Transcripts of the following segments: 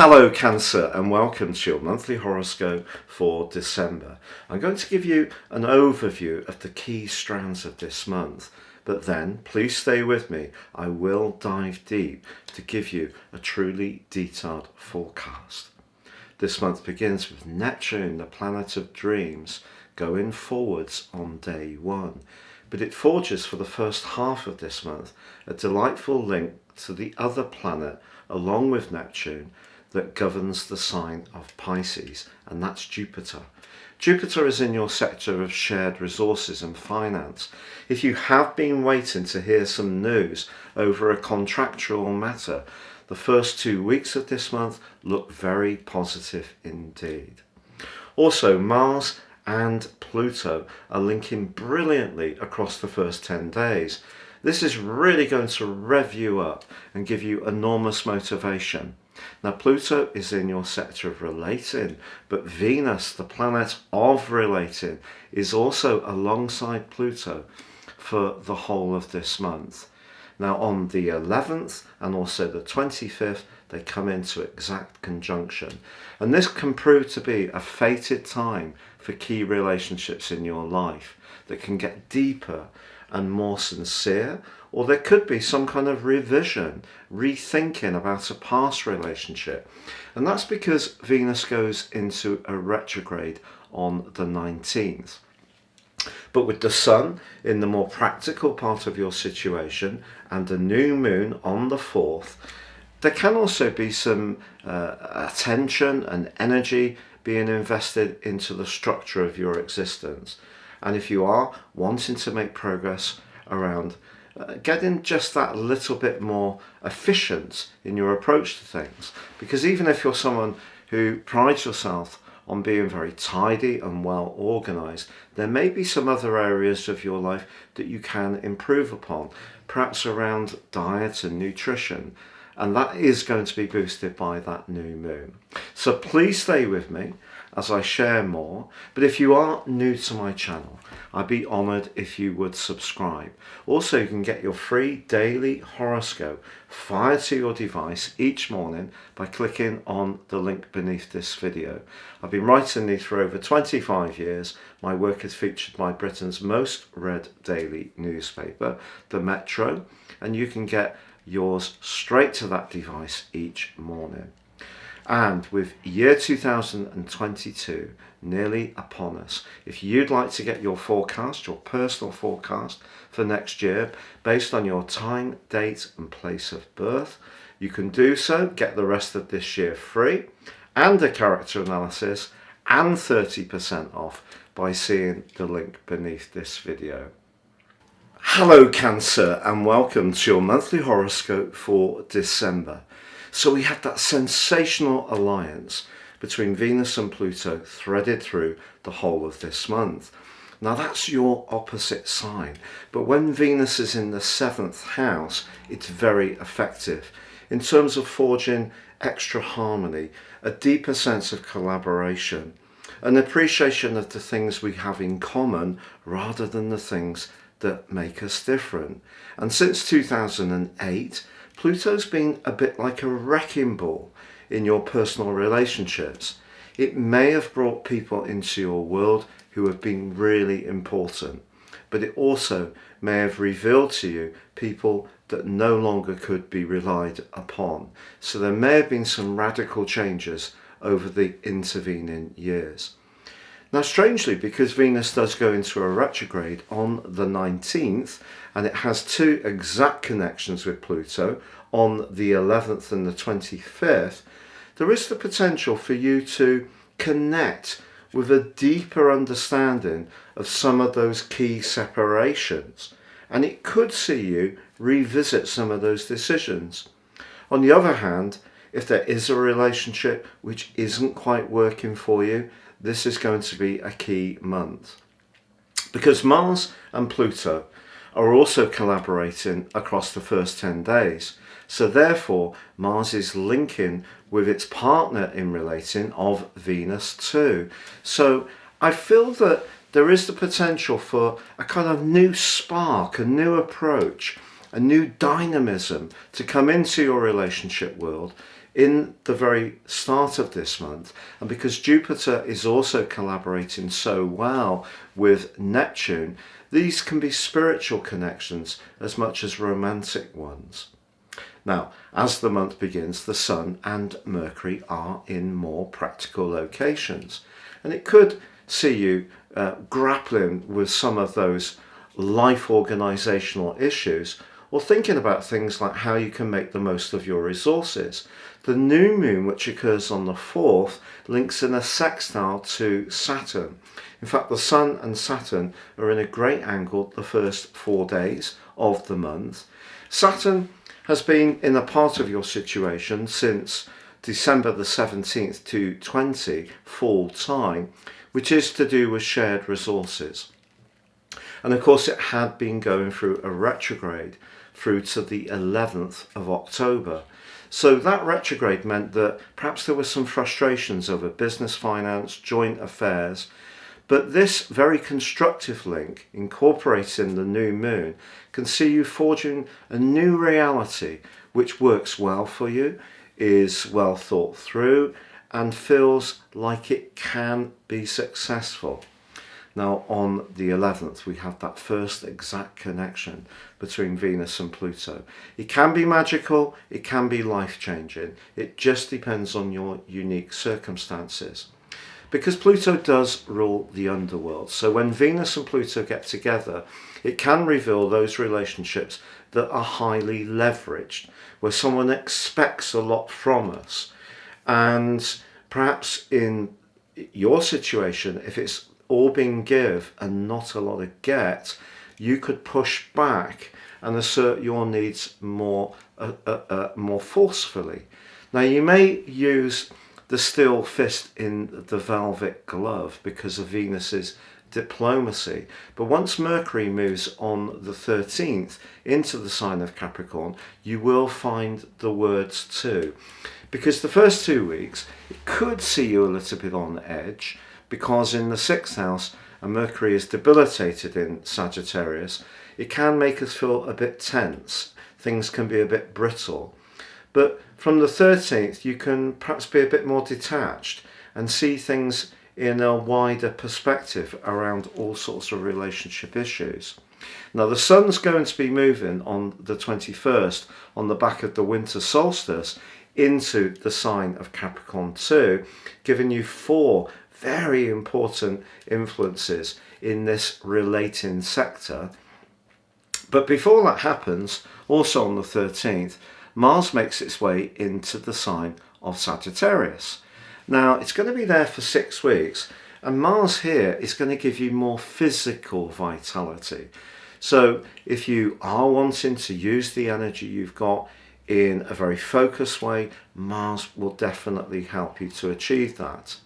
Hello Cancer, and welcome to your monthly horoscope for December. I'm going to give you an overview of the key strands of this month, but then please stay with me. I will dive deep to give you a truly detailed forecast. This month begins with Neptune, the planet of dreams, going forwards on day 1. But it forges for the first half of this month a delightful link to the other planet along with Neptune that governs the sign of Pisces, and that's Jupiter. Jupiter is in your sector of shared resources and finance. If you have been waiting to hear some news over a contractual matter, the first 2 weeks of this month look very positive indeed. Also, Mars and Pluto are linking brilliantly across the first 10 days. This is really going to rev you up and give you enormous motivation. Now, Pluto is in your sector of relating, but Venus, the planet of relating, is also alongside Pluto for the whole of this month. Now, on the 11th and also the 25th, they come into exact conjunction. And this can prove to be a fated time for key relationships in your life that can get deeper and more sincere, or there could be some kind of revision, rethinking about a past relationship. And that's because Venus goes into a retrograde on the 19th. But with the Sun in the more practical part of your situation and the new moon on the 4th, there can also be some attention and energy being invested into the structure of your existence. And if you are wanting to make progress around getting just that little bit more efficient in your approach to things, because even if you're someone who prides yourself on being very tidy and well organized, there may be some other areas of your life that you can improve upon, perhaps around diet and nutrition, and that is going to be boosted by that new moon. So please stay with me as I share more. But if you are new to my channel, I'd be honoured if you would subscribe. Also, you can get your free daily horoscope fired to your device each morning by clicking on the link beneath this video. I've been writing these for over 25 years. My work is featured by Britain's most read daily newspaper, The Metro, and you can get yours straight to that device each morning. And with year 2022 nearly upon us, if you'd like to get your forecast, your personal forecast for next year based on your time, date and place of birth, you can do so. Get the rest of this year free and a character analysis and 30% off by seeing the link beneath this video. Hello Cancer, and welcome to your monthly horoscope for December. So we have that sensational alliance between Venus and Pluto threaded through the whole of this month. Now that's your opposite sign, but when Venus is in the 7th house, it's very effective in terms of forging extra harmony, a deeper sense of collaboration, an appreciation of the things we have in common rather than the things that make us different. And since 2008, Pluto's been a bit like a wrecking ball in your personal relationships. It may have brought people into your world who have been really important, but it also may have revealed to you people that no longer could be relied upon. So there may have been some radical changes over the intervening years. Now, strangely, because Venus does go into a retrograde on the 19th, and it has two exact connections with Pluto on the 11th and the 25th, there is the potential for you to connect with a deeper understanding of some of those key separations. And it could see you revisit some of those decisions. On the other hand, if there is a relationship which isn't quite working for you, this is going to be a key month. Because Mars and Pluto are also collaborating across the first 10 days. So therefore, Mars is linking with its partner in relating of Venus too. So I feel that there is the potential for a kind of new spark, a new approach, a new dynamism to come into your relationship world in the very start of this month, and because Jupiter is also collaborating so well with Neptune, these can be spiritual connections as much as romantic ones. Now, as the month begins, the Sun and Mercury are in more practical locations, and it could see you grappling with some of those life organisational issues, or thinking about things like how you can make the most of your resources. The new moon, which occurs on the 4th, links in a sextile to Saturn. In fact, the Sun and Saturn are in a great angle the first 4 days of the month. Saturn has been in a part of your situation since December the 17th to 20 full time, which is to do with shared resources. And of course it had been going through a retrograde through to the 11th of October. So that retrograde meant that perhaps there were some frustrations over business, finance, joint affairs, but this very constructive link, incorporating the new moon, can see you forging a new reality which works well for you, is well thought through, and feels like it can be successful. Now, on the 11th, we have that first exact connection between Venus and Pluto. It can be magical, it can be life-changing. It just depends on your unique circumstances. Because Pluto does rule the underworld, so when Venus and Pluto get together, it can reveal those relationships that are highly leveraged, where someone expects a lot from us. And perhaps in your situation, if it's all being give and not a lot of get, you could push back and assert your needs more forcefully. Now, you may use the steel fist in the velvet glove because of Venus's diplomacy, but once Mercury moves on the 13th into the sign of Capricorn, you will find the words too, because the first 2 weeks it could see you a little bit on edge, because in the 6th house, and Mercury is debilitated in Sagittarius, it can make us feel a bit tense. Things can be a bit brittle. But from the 13th, you can perhaps be a bit more detached and see things in a wider perspective around all sorts of relationship issues. Now, the Sun's going to be moving on the 21st on the back of the winter solstice into the sign of Capricorn 2, giving you 4 very important influences in this relating sector. But before that happens, also on the 13th, Mars makes its way into the sign of Sagittarius. Now, it's going to be there for 6 weeks, and Mars here is going to give you more physical vitality. So if you are wanting to use the energy you've got in a very focused way, Mars will definitely help you to achieve that.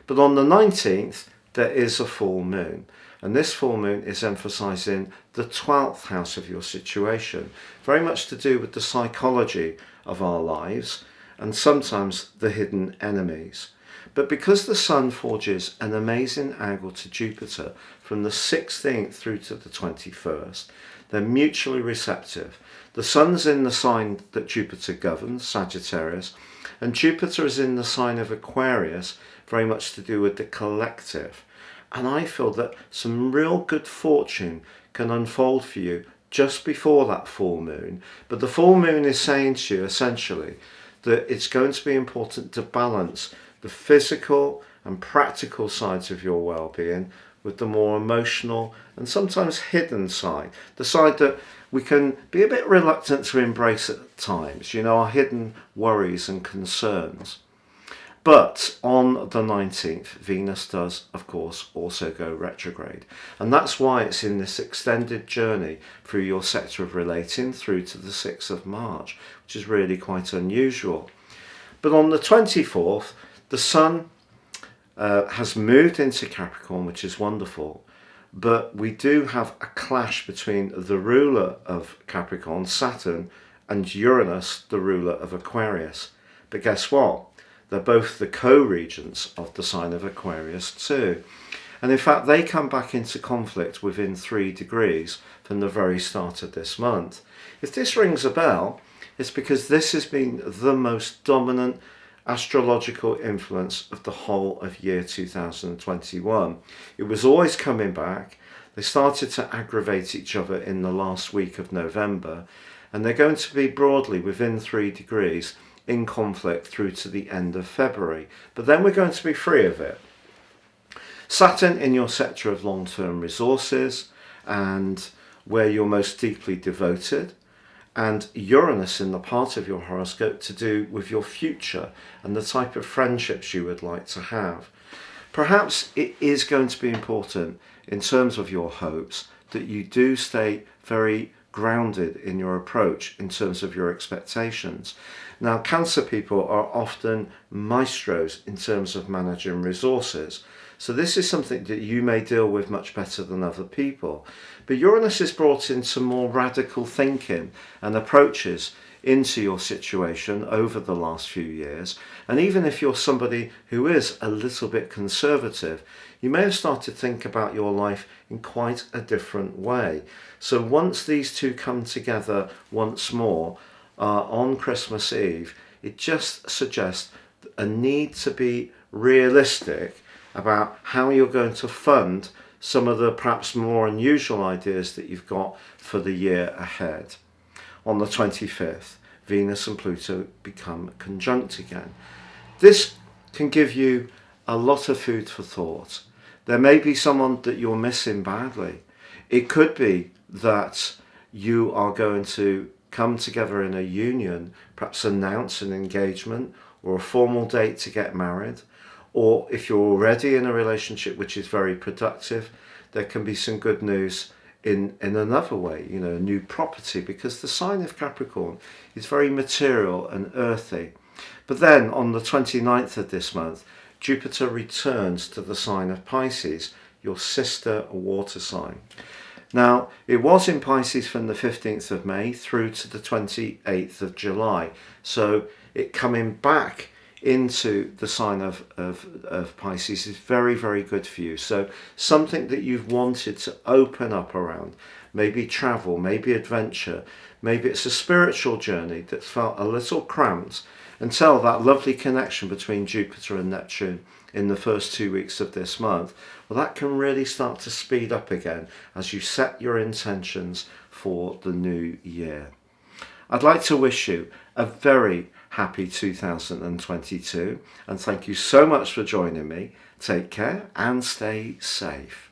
But on the 19th, there is a full moon. And this full moon is emphasizing the 12th house of your situation, very much to do with the psychology of our lives and sometimes the hidden enemies. But because the Sun forges an amazing angle to Jupiter from the 16th through to the 21st, they're mutually receptive. The Sun's in the sign that Jupiter governs, Sagittarius, and Jupiter is in the sign of Aquarius, very much to do with the collective. And I feel that some real good fortune can unfold for you just before that full moon. But the full moon is saying to you essentially that it's going to be important to balance the physical and practical sides of your well-being with the more emotional and sometimes hidden side, the side that we can be a bit reluctant to embrace at times, our hidden worries and concerns. But on the 19th, Venus does, of course, also go retrograde. And that's why it's in this extended journey through your sector of relating through to the 6th of March, which is really quite unusual. But on the 24th, the Sun has moved into Capricorn, which is wonderful. But we do have a clash between the ruler of Capricorn, Saturn, and Uranus, the ruler of Aquarius. But guess what? They're both the co-regents of the sign of Aquarius too. And in fact, they come back into conflict within 3 degrees from the very start of this month. If this rings a bell, It's because this has been the most dominant astrological influence of the whole of year 2021. It was always coming back. They started to aggravate each other in the last week of November, and they're going to be broadly within 3 degrees in conflict through to the end of February. But then we're going to be free of it. Saturn in your sector of long-term resources and where you're most deeply devoted, and Uranus in the part of your horoscope to do with your future and the type of friendships you would like to have. Perhaps it is going to be important in terms of your hopes that you do stay very grounded in your approach in terms of your expectations. Now, Cancer people are often maestros in terms of managing resources. So this is something that you may deal with much better than other people. But Uranus is brought into more radical thinking and approaches into your situation over the last few years. And even if you're somebody who is a little bit conservative, you may have started to think about your life in quite a different way. So once these two come together once more on Christmas Eve, it just suggests a need to be realistic about how you're going to fund some of the perhaps more unusual ideas that you've got for the year ahead. On the 25th, Venus and Pluto become conjunct again. This can give you a lot of food for thought. There may be someone that you're missing badly. It could be that you are going to come together in a union, perhaps announce an engagement or a formal date to get married. Or if you're already in a relationship which is very productive, there can be some good news in another way, a new property, because the sign of Capricorn is very material and earthy. But then on the 29th of this month, Jupiter returns to the sign of Pisces, your sister water sign. Now, it was in Pisces from the 15th of May through to the 28th of July. So it coming back into the sign of Pisces is very, very good for you. So something that you've wanted to open up around, maybe travel, maybe adventure, maybe it's a spiritual journey that felt a little cramped until that lovely connection between Jupiter and Neptune in the first 2 weeks of this month. Well, that can really start to speed up again as you set your intentions for the new year. I'd like to wish you a very happy 2022 and thank you so much for joining me. Take care and stay safe.